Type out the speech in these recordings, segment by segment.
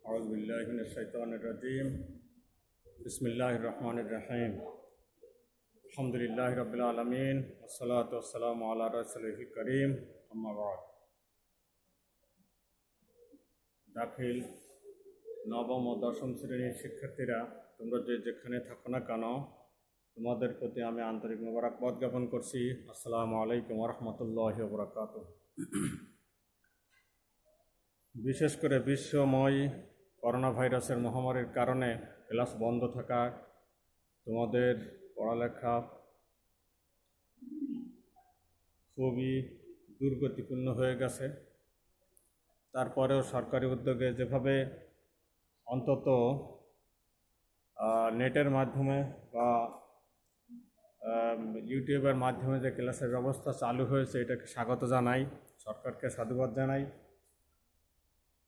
أعوذ بالله من الشيطان الرجيم بسم الله الرحمن الرحيم الحمد لله رب العالمين والصلاة والسلام على رسوله الكريم أما بعد দাখিল নবম ও দশম শ্রেণীর শিক্ষার্থীরা তোমরা যেখানে থাকো না কেন তোমাদের প্রতি আমি আন্তরিক মোবারকবাদ জ্ঞাপন করছি। আসসালামু আলাইকুম ওয়া রাহমাতুল্লাহি ওয়া বারাকাতুহু। বিশেষ করে বিশ্বময় করোনা ভাইরাসের মহামারীর কারণে ক্লাস বন্ধ থাকায় তোমাদের পড়ালেখা খুবই দুর্গতিপূর্ণ হয়ে গেছে। তারপরেও সরকারি উদ্যোগে যেভাবে অন্তত নেটের মাধ্যমে বা ইউটিউবের মাধ্যমে যে ক্লাসের ব্যবস্থা চালু হয়েছে এটাকে স্বাগত জানাই, সরকারকে সাধুবাদ জানাই।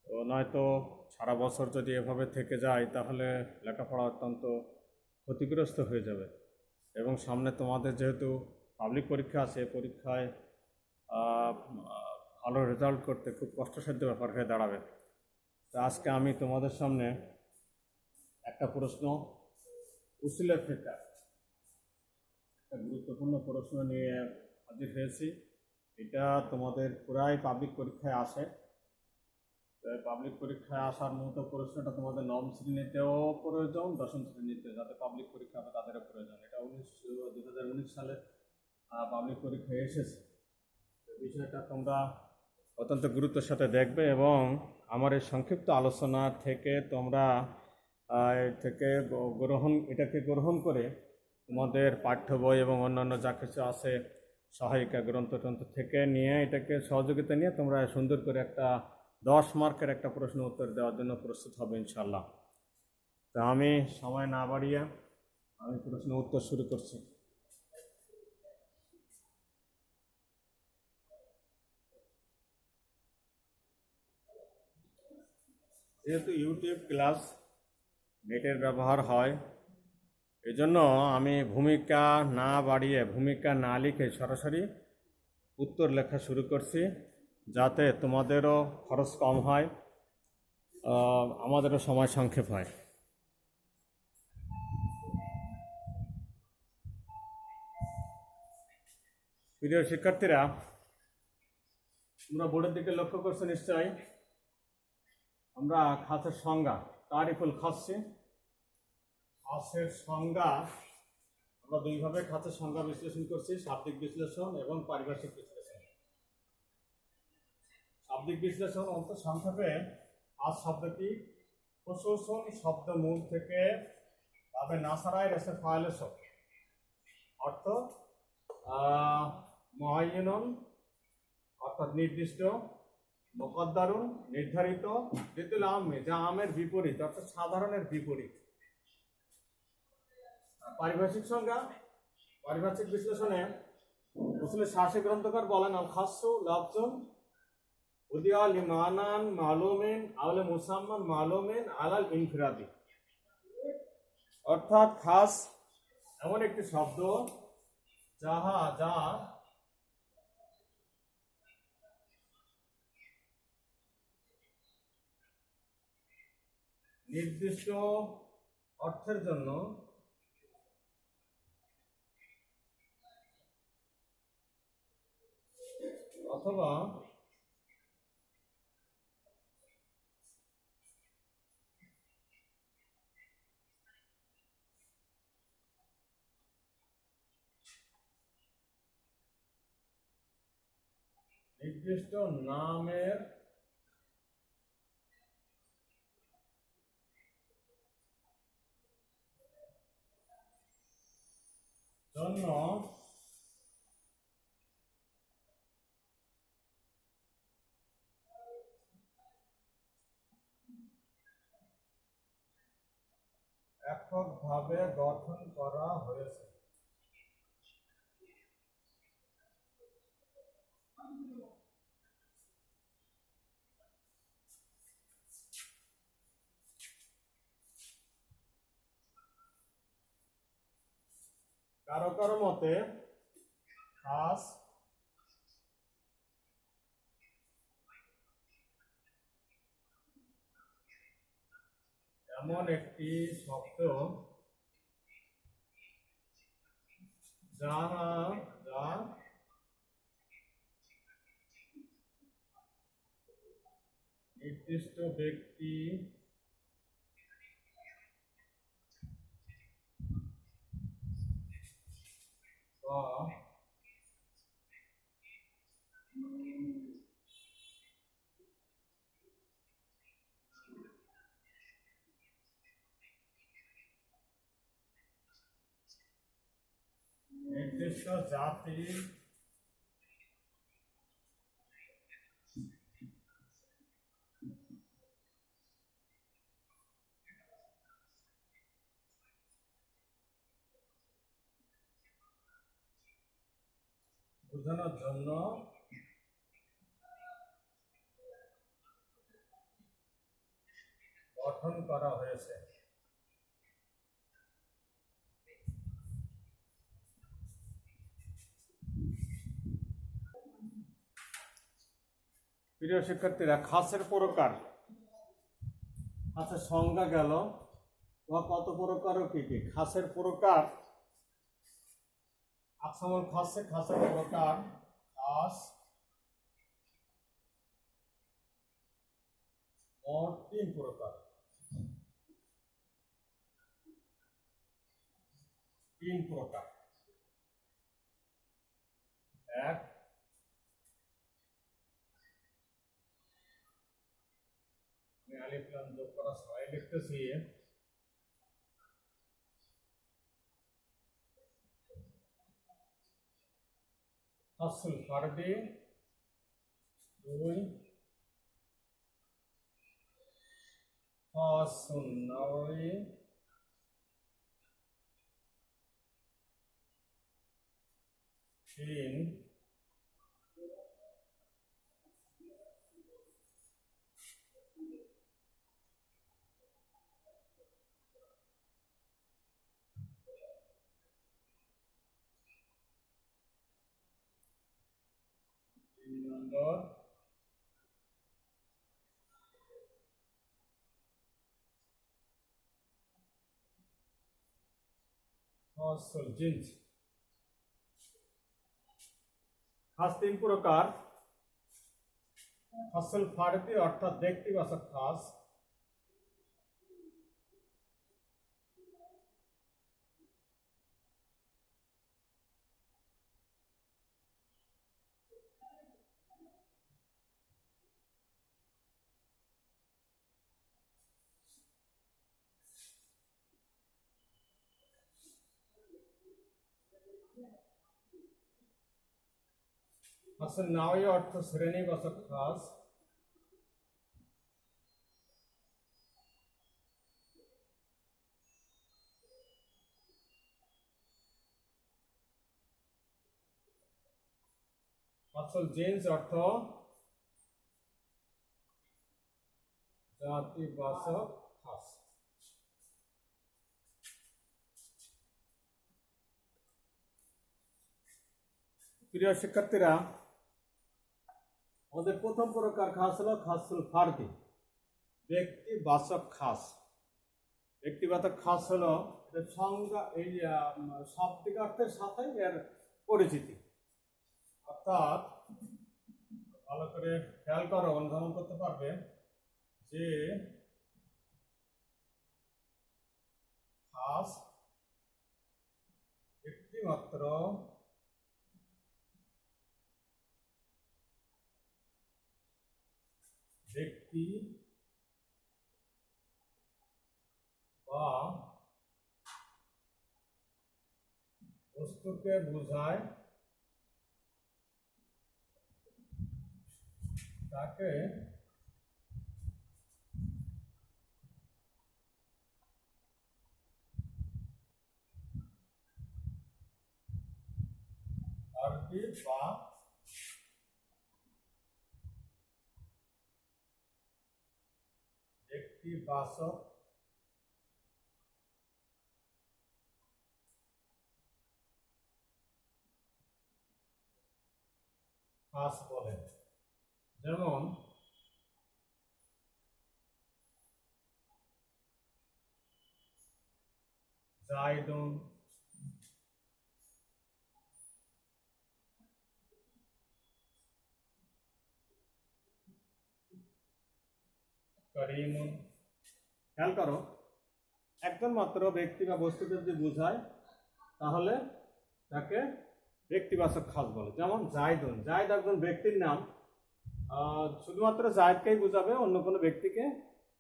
তো নয়তো সারা বছর যদি এভাবে থেকে যায় তাহলে লেখাপড়া অত্যন্ত ক্ষতিগ্রস্ত হয়ে যাবে এবং সামনে তোমাদের যেহেতু পাবলিক পরীক্ষা আছে, পরীক্ষায় ভালো রেজাল্ট করতে খুব কষ্টসাধ্য ব্যাপার হয়ে দাঁড়াবে। তো আজকে আমি তোমাদের সামনে একটা প্রশ্ন উসুলে ফিকহ, একটা গুরুত্বপূর্ণ প্রশ্ন নিয়ে হাজির হয়েছি। এটা তোমাদের পুরাই পাবলিক পরীক্ষায় আসে। পাবলিক পরীক্ষায় আসার মতো প্রশ্নটা তোমাদের নবম শ্রেণীতেও প্রয়োজন, দশম শ্রেণীতে যাতে পাবলিক পরীক্ষা হবে তাদেরও প্রয়োজন। এটা 2019 সালে পাবলিক পরীক্ষায় এসেছে। বিষয়টা তোমরা অত্যন্ত গুরুত্বের সাথে দেখবে এবং আমার এই সংক্ষিপ্ত আলোচনা থেকে তোমরা এটাকে গ্রহণ করে তোমাদের পাঠ্য বই এবং অন্যান্য যা কিছু আছে সহায়িকা গ্রন্থ থেকে নিয়ে এটাকে সহযোগিতা নিয়ে তোমরা সুন্দর করে একটা 10 মার্কের একটা প্রশ্ন উত্তর দেওয়ার জন্য প্রস্তুত হবে ইনশাল্লাহ। তা আমি সময় না বাড়িয়ে আমি প্রশ্ন উত্তর শুরু করছি। যেহেতু ইউটিউব ক্লাস নেটের ব্যবহার হয়, এজন্য আমি ভূমিকা না বাড়িয়ে, ভূমিকা না লিখে সরাসরি উত্তর লেখা শুরু করছি, যাতে তোমাদেরও খরচ কম হয়, আমাদেরও সময় সংক্ষেপ হয়। প্রিয় শিক্ষার্থীরা, তোমরা বোর্ডের দিকে লক্ষ্য করছো নিশ্চয়ই। আমরা খাসের সংজ্ঞা, তারিফুল খাসি, খাসের সংজ্ঞা আমরা দুইভাবে খাসের সংজ্ঞা বিশ্লেষণ করছি, শাব্দিক বিশ্লেষণ এবং পারিভাষিক বিশ্লেষণ। শাব্দিক বিশ্লেষণ অর্থ সংক্ষেপে খাস শব্দটি প্রশোষণ শব্দ মূল থেকে তবে নাসারায় রেসে ফাইলে শব্দ অর্থ মুআয়্যানুন অর্থাৎ নির্দিষ্ট, মুকদ্দারুন নির্ধারিত, বিদুল আম্মি যা আমের বিপরীত অর্থাৎ সাধারণের বিপরীত। পারিভাষিক সংজ্ঞা, পারিভাষিক বিশ্লেষণে উসুলে শাসি গ্রন্থকার বলেন আল খাসসু লাফজুন উদিয়া লিমানান মালুমিন আওলে মুসাম্মান মালুমিন আলাল ইনফিরাদি, অর্থাৎ খাস এমন একটি শব্দ যা নির্দিষ্ট অর্থের জন্য অথবা নির্দিষ্ট নামের জন্য এককভাবে গঠন করা হয়েছে। কারো কারো মতে খাস এমন একটি শব্দ যা নির্দিষ্ট ব্যক্তি বা নির্দিষ্ট জাতি বোঝানোর জন্য গঠন করা হয়েছে। প্রিয় শিক্ষার্থীরা, খাসের প্রকার, খাসের সংজ্ঞা গেল, বা কত প্রকার ও কি কি। খাসের প্রকার, আকসামুল খাসে খাসের প্রকার, খাস মোট 3 প্রকার। 3 প্রকার। এক, আমি আলিফ লাম যোগ করা সবাই লিখতেছি। খাসুল ফারদি, 2, খাসুন নাওয়ি, 3, নম্বর খাসুল জিন্স। খাস 3 প্রকার। খাসুল ফারদি অর্থাৎ ব্যক্তিবাচক খাস, খাসুল নাওয়ি অর্থ শ্রেণীবাচক খাস, খাসুল জিন্স অর্থ জাতিবাচক খাস। প্রিয় শিক্ষার্থীরা, আমাদের প্রথম প্রকার খাস হলো খাসুল ফারদি, ব্যক্তিবাচক খাস। ব্যক্তিবাচক খাস হলো এর সংজ্ঞা, এই শাব্দিক অর্থের সাথে এর পরিচিতি। অর্থাৎ ভালো করে খেয়াল করো, অনুধাবন করতে পারবে যে খাস একটিমাত্র ব্যক্তি বা বস্তুকে বোঝায়, তাকে ফারদি বা ব্যক্তিবাচক খাস বলে। যেমন জাইদুন, করিমুন। খেয়াল করো, একজন মাত্র ব্যক্তি বা বস্তুকে যদি বোঝায় তাহলে তাকে ব্যক্তিবাচক খাস বলে। যেমন জাইদুন, জাইদ একজন ব্যক্তির নাম, শুধুমাত্র জায়দকেই বোঝাবে, অন্য কোনো ব্যক্তিকে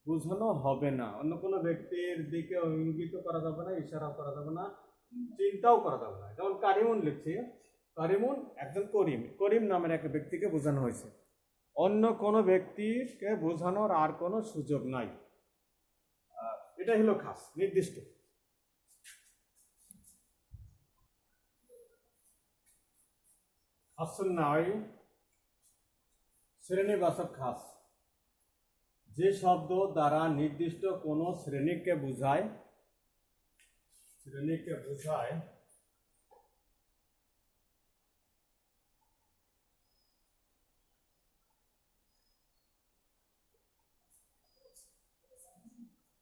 বোঝানো হবে না, অন্য কোনো ব্যক্তির দিকে ইঙ্গিত করা যাবে না, ইশারা করা যাবে না, চিন্তাও করা যাবে না। যেমন কারিমুন লিখছি, কারিমুন একজন করিম, করিম নামের এক ব্যক্তিকে বোঝানো হয়েছে, অন্য কোনো ব্যক্তিকে বোঝানোর আর কোনো সুযোগ নাই। এটাই হলো খাস, নির্দিষ্ট। খাসুন নাই শ্রেণীবাচক খাস, যে শব্দ দ্বারা নির্দিষ্ট কোনো শ্রেণীকে বোঝায়,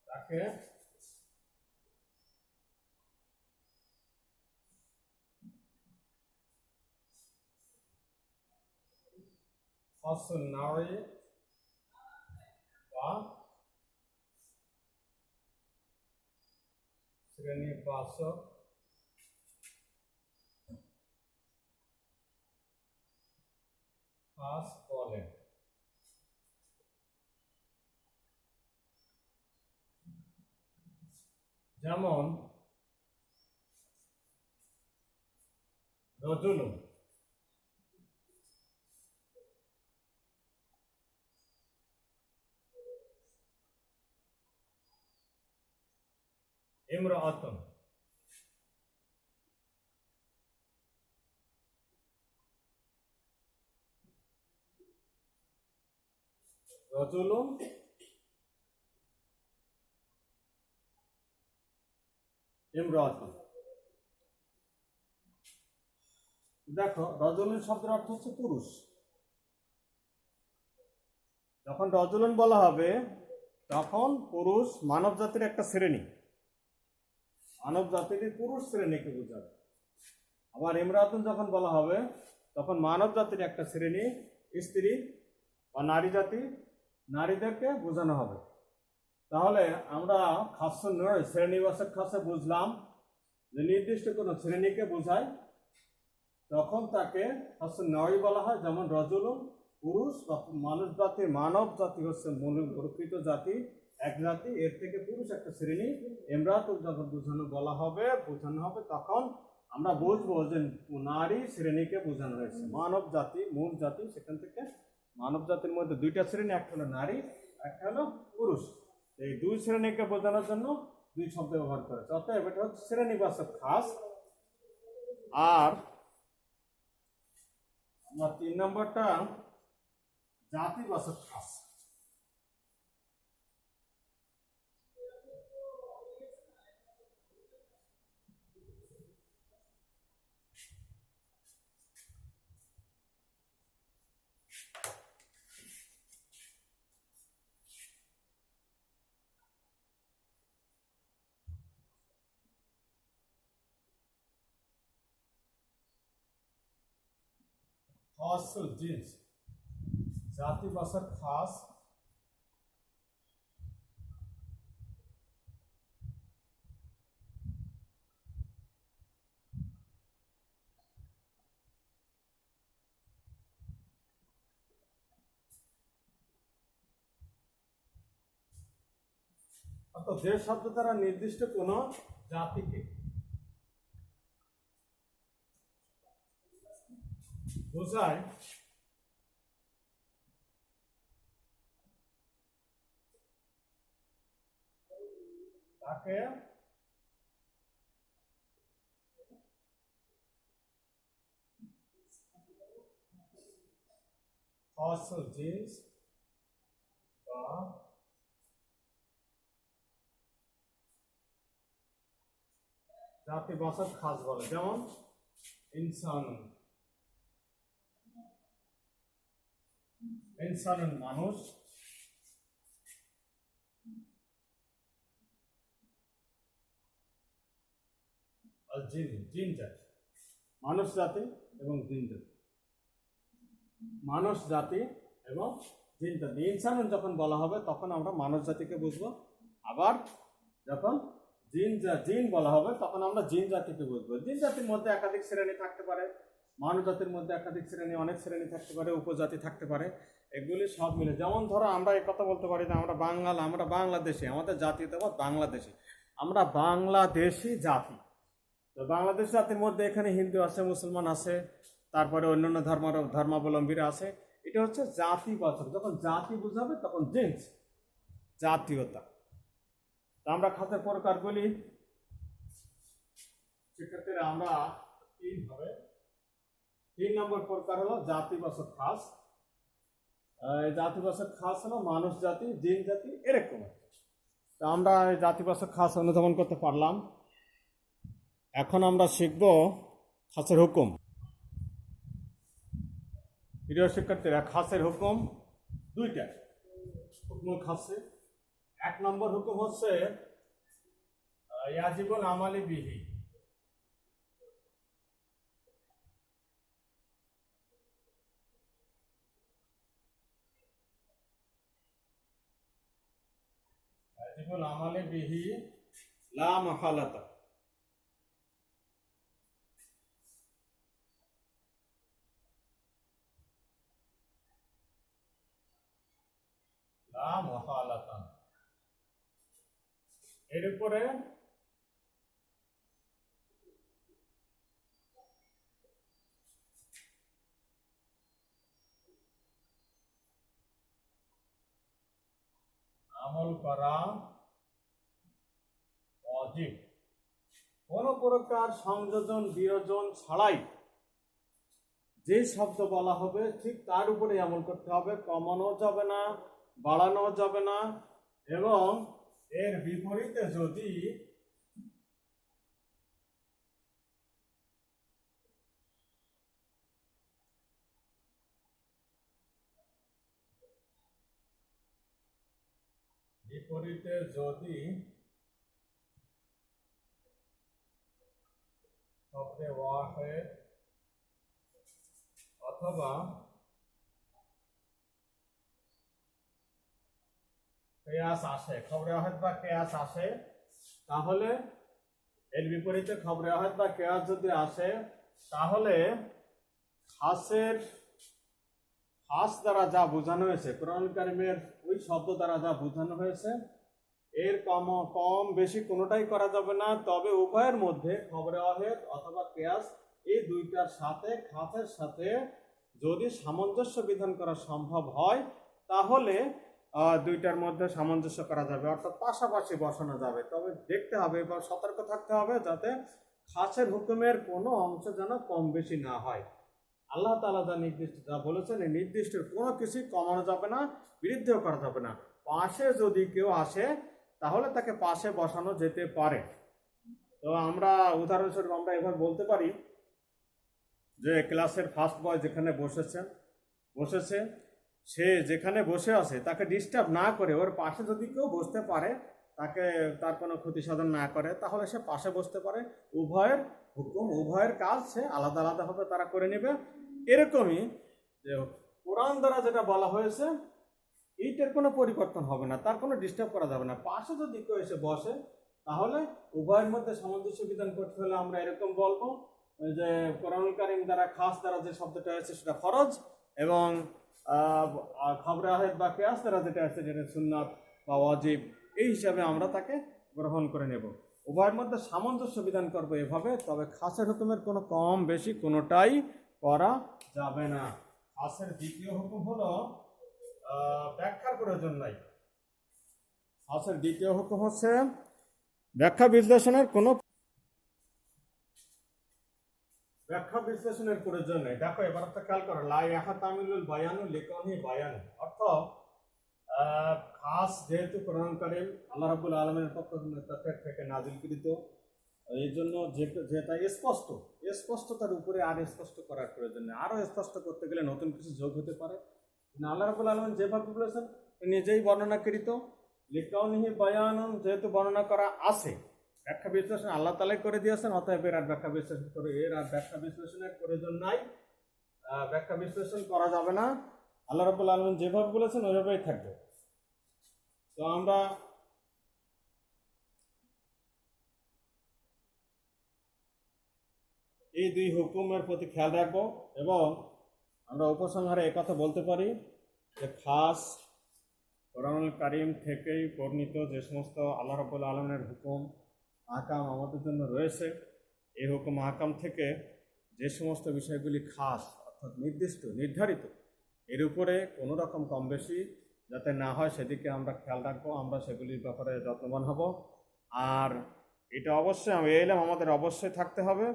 তাকে খাসুন নাই বা শ্রেণীবাচক খাস বলে। যেমন রজুলুন, ইমরাআতুন, রজুলুন ইমরাআতুন। দেখো, রজুলুন শব্দের অর্থ হচ্ছে পুরুষ। যখন রজুলুন বলা হবে তখন পুরুষ মানব জাতির একটা শ্রেণী, মানব জাতির পুরুষ শ্রেণীকে বোঝাবে। আবার ইমরাতুন যখন বলা হবে তখন মানব জাতির একটা শ্রেণী, স্ত্রী বা নারী জাতি, নারীদেরকে বোঝানো হবে। তাহলে আমরা খাসুন নয় শ্রেণীবাচক খাসে বুঝলাম যে নির্দিষ্ট কোনো শ্রেণীকে বোঝায়, তখন তাকে খাসুন নয় বলা হয়। যেমন রজুলুন পুরুষ বা মানুষ জাতি, মানব জাতি হচ্ছে মূল প্রকৃত জাতি, এক জাতি, এর থেকে পুরুষ একটা শ্রেণী। ইমরাতুন যখন বোঝানো হবে তখন আমরা বুঝবো যে নারী শ্রেণীকে বোঝানো হয়েছে, মানব জাতি মূল জাতি, সেখান থেকে মানব জাতির মধ্যে দুইটা শ্রেণী, একটা হলো নারী, একটা হলো পুরুষ। এই দুই শ্রেণীকে বোঝানোর জন্য দুই শব্দ ব্যবহার করেছে, অতএব এটা হচ্ছে শ্রেণীবাচক খাস। আর আমরা 3 নম্বরটা জাতিবাচক খাস। খাসুল জিন্স, জাতিবাচক খাস, অর্থাৎ যে শব্দ দ্বারা নির্দিষ্ট কোন জাতিকে বোঝায় তাকে খাসুল জিন্স বা জাতিবাচক খাস বলে। যেমন ইনসানুন, ইনসানুন মানুষ, আর জিন, জিন জাতি, মানুষ জাতি এবং জিন জাতি, মানুষ জাতি এবং জিন জাতি। ইনসান যখন বলা হবে তখন আমরা মানুষ জাতিকে বুঝবো, আবার যখন জিন বলা হবে তখন আমরা জিন জাতিকে বুঝবো। জিন জাতির মধ্যে একাধিক শ্রেণী থাকতে পারে, মানব জাতির মধ্যে একাধিক শ্রেণী, অনেক শ্রেণী থাকতে পারে, উপজাতি থাকতে পারে, এগুলি সব মিলে। যেমন ধরো আমরা এই কথা বলতে পারি না আমরা বাংলাদেশি, আমাদের জাতীয়তাবাদ বাংলাদেশি, আমরা বাংলাদেশি জাতি। তো বাংলাদেশ জাতির মধ্যে এখানে হিন্দু আছে, মুসলমান আছে, তারপরে অন্যান্য ধর্মাবলম্বীরা আছে। এটা হচ্ছে জাতিবাচক। যখন জাতি বুঝাবে তখন জিন্স, জাতীয়তা। তো আমরা খাতের প্রকারগুলি সেক্ষেত্রে আমরা 3 নম্বর প্রকার হলো জাতিবাচক খাস। জাতিবাচক খাস হলো মানুষ জাতি, জিন জাতি, এরকম। তো আমরা এই জাতিবাচক খাস অনুধাবন করতে পারলাম। এখন আমরা শিখব খাসের হুকুম। প্রিয় শিক্ষার্থীরা, খাসের হুকুম দুইটা হুকুম খাসে। 1 নম্বর হুকুম হচ্ছে ইয়াজিবুল আমালি বিহি। ইয়াজিবুল আমালি বিহি লা মাহালাতা। লা মাহালাতা, এর উপরে আমল করা ওয়াজিব। কোন প্রকার সংযোজন বিয়োজন ছাড়াই যে শব্দ বলা হবে ঠিক তার উপরে আমল করতে হবে। কমানো যাবে না, বাড়ানো যাবে না, এবং এর বিপরীতে যদি শব্দে ওয়াহিদ অথবা কেয়াস আসে, খবরে ওয়াহিদ বা কেয়াস আসে, তাহলে এর বিপরীতে খবরে ওয়াহিদ বা কেয়াস যদি আসে, তাহলে খাস দ্বারা যা বোঝানো হয়েছে, কোরআনুল কারীমের ওই শব্দ দ্বারা যা বোঝানো হয়েছে, এর কম বেশি কোনোটাই করা যাবে না। তবে উভয়ের মধ্যে খবরে ওয়াহিদ অথবা কেয়াস এই দুইটার সাথে খাসের সাথে যদি সামঞ্জস্য বিধান করা সম্ভব হয়, তাহলে দুইটার মধ্যে সামঞ্জস্য করা যাবে, অর্থাৎ পাশাপাশি বসানো যাবে। তবে দেখতে হবে বা সতর্ক থাকতে হবে যাতে খাসের হুকুমের কোনো অংশ যেন কম বেশি না হয়। আল্লাহ তাআলা যা নির্দিষ্ট যা বলেছেন, এই নির্দিষ্টের কোনো কিছুই কমানো যাবে না, বৃদ্ধিও করা যাবে না। পাশে যদি কেউ আসে তাহলে তাকে পাশে বসানো যেতে পারে। তো আমরা উদাহরণস্বরূপ আমরা এভাবে বলতে পারি যে ক্লাসের ফার্স্ট বয় যেখানে বসেছে, সে যেখানে বসে আছে তাকে ডিস্টার্ব না করে ওর পাশে যদি কেউ বসতে পারে, তার কোনো ক্ষতি সাধন না করে, তাহলে সে পাশে বসতে পারে। উভয়ের হুকুম, উভয়ের কাজ সে আলাদা আলাদাভাবে তারা করে নেবে। এরকমই যে কোরআন দ্বারা যেটা বলা হয়েছে এইটার কোনো পরিবর্তন হবে না, তার কোনো ডিস্টার্ব করা যাবে না। পাশে যদি কেউ এসে বসে তাহলে উভয়ের মধ্যে সামঞ্জস্য বিধান করতে হলে আমরা এরকম বলবো যে কোরআনুল কারীম দ্বারা খাস দ্বারা যে শব্দটা আছে সেটা ফরজ, এবং খবরে ওয়াহিদ বা কিয়াস দ্বারা যেটা আছে যেটা সুন্নাত বা ওয়াজিব, এই হিসাবে আমরা তাকে গ্রহণ করে নেব। উভয়ের মধ্যে সামঞ্জস্য বিধান করবো এভাবে। তবে খাসের হুকুমের কোনো কম বেশি কোনোটাই করা যাবে না। খাসের দ্বিতীয় হুকুম হলো ব্যাখ্যার প্রয়োজন নাই। খাসের দ্বিতীয় হুকুম হচ্ছে ব্যাখ্যা বিশ্লেষণের প্রয়োজন নেই। দেখো এবার একটা খেয়াল করো, লা ইয়াহতামিলুল বায়ানু লিকাউনি বায়ান, অর্থ খাস যেহেতু কোরআন কারীম আল্লাহ রাব্বুল আলামিনের পক্ষ থেকে নাজিলকৃত, এই জন্য যেটা স্পষ্টতার উপরে আর স্পষ্ট করার প্রয়োজন নেই। আরো স্পষ্ট করতে গেলে নতুন কিছু যোগ হতে পারে। আল্লাহ রাব্বুল আলামিন যেভাবে বলেছেন নিজেই বর্ণনাকৃত, লিকাউনিহি বায়ানুন যেহেতু বর্ণনা করা আছে, ব্যাখ্যা বিশ্লেষণ আল্লাহ তালাই করে দিয়েছেন, অতএব এর আর ব্যাখ্যা বিশ্লেষণ করে এর আর ব্যাখ্যা বিশ্লেষণের প্রয়োজন নাই। ব্যাখ্যা বিশ্লেষণ করা যাবে না। আল্লাহ রাব্বুল আলামিন যেভাবে বলেছেন ওইভাবেই থাকবে। তো আমরা এই দুই হুকুমের প্রতি খেয়াল রাখবো এবং আমরা উপসংহারে একথা বলতে পারি যে খাস কোরআনুল কারীম থেকেই বর্ণিত যে সমস্ত আল্লাহ রাব্বুল আলামিনের হুকুম আহকাম আমাদের জন্য রয়েছে, এই হুকুম আহকাম থেকে যে সমস্ত বিষয়গুলি খাস অর্থাৎ নির্দিষ্ট নির্ধারিত, এর উপরে কোনো রকম কম বেশি যাতে না হয় সেদিকে আমরা খেয়াল রাখবো, আমরা সেগুলির ব্যাপারে যত্নবান হব। আর এটা অবশ্যই এলম আমাদের অবশ্যই থাকতে হবে,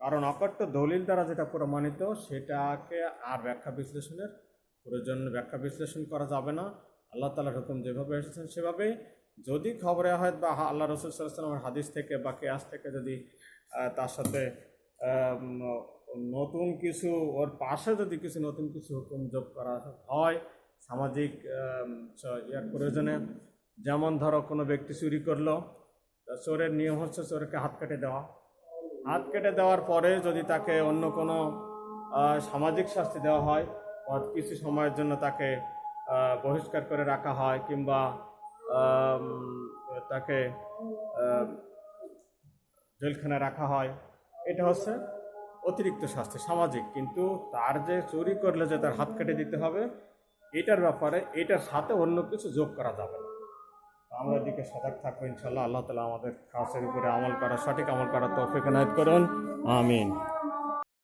কারণ অকট্য দলিল দ্বারা যেটা প্রমাণিত সেটাকে আর ব্যাখ্যা বিশ্লেষণের প্রয়োজন, ব্যাখ্যা বিশ্লেষণ করা যাবে না। আল্লাহ তাআলার হুকুম যেভাবে এসেছেন সেভাবেই, যদি খবরে হয় বা আল্লাহ রাসূল সাল্লাল্লাহু আলাইহি ওয়াসাল্লামের হাদিস থেকে বা কিয়াস থেকে যদি তার সাথে নতুন কিছু ওর পাশে যদি কিছু নতুন কিছু হুকুম যোগ করা হয় সামাজিক ইয়ার প্রয়োজনে, যেমন ধরো কোনো ব্যক্তি চুরি করলো, চোরের নিয়ম হচ্ছে চোরকে হাত কেটে দেওয়া। হাত কেটে দেওয়ার পরে যদি তাকে অন্য কোনো সামাজিক শাস্তি দেওয়া হয় বা কিছু সময়ের জন্য তাকে বহিষ্কার করে রাখা হয় কিংবা তাকে জেলখানায় রাখা হয়, এটা হচ্ছে অতিরিক্ত শাস্তি সামাজিক। কিন্তু তার যে চুরি করলে যে তার হাত কেটে দিতে হবে, এটার ব্যাপারে এটার সাথে অন্য কিছু যোগ করা যাবে না। আমরা এদিকে সজাগ থাকবো ইনশাল্লাহ। আল্লাহ তাআলা আমাদের খাসের উপরে আমল করা, সঠিক আমল করার তৌফিক এনায়েত করুন। আমিন।